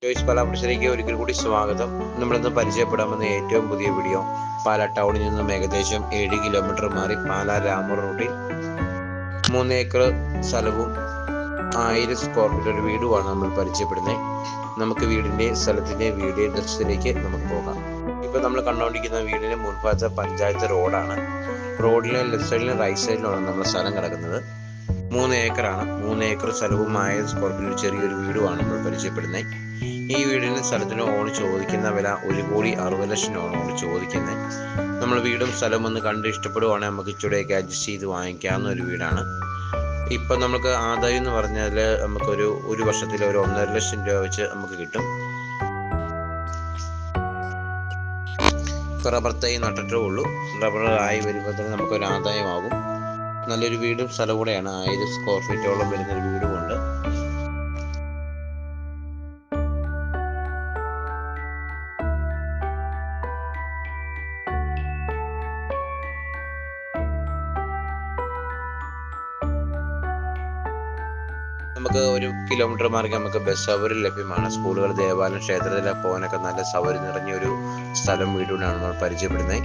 ജോയ്സ് പാലാപ്രശ്ശേരിക്ക് ഒരിക്കൽ കൂടി സ്വാഗതം. നമ്മളിന്ന് പരിചയപ്പെടാമെന്ന ഏറ്റവും പുതിയ വീഡിയോ പാലാ ടൗണിൽ നിന്നും ഏകദേശം 7 കിലോമീറ്റർ മാറി പാലാ രാമൂർ റൂട്ടിൽ 3 ഏക്കർ സ്ഥലവും 1000 സ്ക്വയർ ഫീറ്റ് ഒരു വീടുമാണ് നമ്മൾ പരിചയപ്പെടുന്നത്. നമുക്ക് വീടിൻ്റെ സ്ഥലത്തിൻ്റെ വീഡിയോ ദൃശ്യത്തിലേക്ക് നമുക്ക് പോകാം. ഇപ്പോൾ നമ്മൾ കണ്ടുകൊണ്ടിരിക്കുന്ന വീടിന് മുൻഭാഗത്തെ പഞ്ചായത്ത് റോഡാണ്. റോഡിലെ ലെഫ്റ്റ് സൈഡിലും റൈറ്റ് സൈഡിലുമാണ് നമ്മുടെ സ്ഥലം കിടക്കുന്നത്. 3 ഏക്കറാണ്. 3 ഏക്കർ സ്ഥലവും 1000 സ്ക്വയർ ഫീറ്റ് ചെറിയൊരു വീടുമാണ് നമ്മൾ പരിചയപ്പെടുന്നത്. ഈ വീടിന് സ്ഥലത്തിന് ഓണ് ചോദിക്കുന്ന വില 1,60,00,000 ഓണ് ചോദിക്കുന്നത്. നമ്മൾ വീടും സ്ഥലവും ഒന്ന് കണ്ട് ഇഷ്ടപ്പെടുവാണെങ്കിൽ നമുക്ക് ഇച്ചിരിയൊക്കെ അഡ്ജസ്റ്റ് ചെയ്ത് വാങ്ങിക്കാവുന്ന ഒരു വീടാണ്. ഇപ്പം നമുക്ക് ആദായം എന്ന് പറഞ്ഞാൽ ഒരു വർഷത്തിൽ ഒരു 1,50,000 രൂപ വെച്ച് നമുക്ക് കിട്ടും. റബ്ബർ തൈ നട്ടിട്ടേ ഉള്ളൂ. റബ്ബർ ആയി വരുമ്പോൾ തന്നെ നമുക്കൊരു ആദായമാകും. നല്ലൊരു വീടും സ്ഥലം കൂടെയാണ്. 1000 സ്ക്വയർ ഫീറ്റോളം വരുന്നൊരു വീടുമുണ്ട്. നമുക്ക് 1 കിലോമീറ്റർ മാറി നമുക്ക് ബസ് സൗകര്യം ലഭ്യമാണ്. സ്കൂളുകൾ, ദേവാലയം, ക്ഷേത്രത്തിലൊക്കെ പോകാനൊക്കെ നല്ല സൗകര്യം നിറഞ്ഞൊരു സ്ഥലം വീടുകൊണ്ടാണ് നമ്മൾ പരിചയപ്പെടുന്നത്.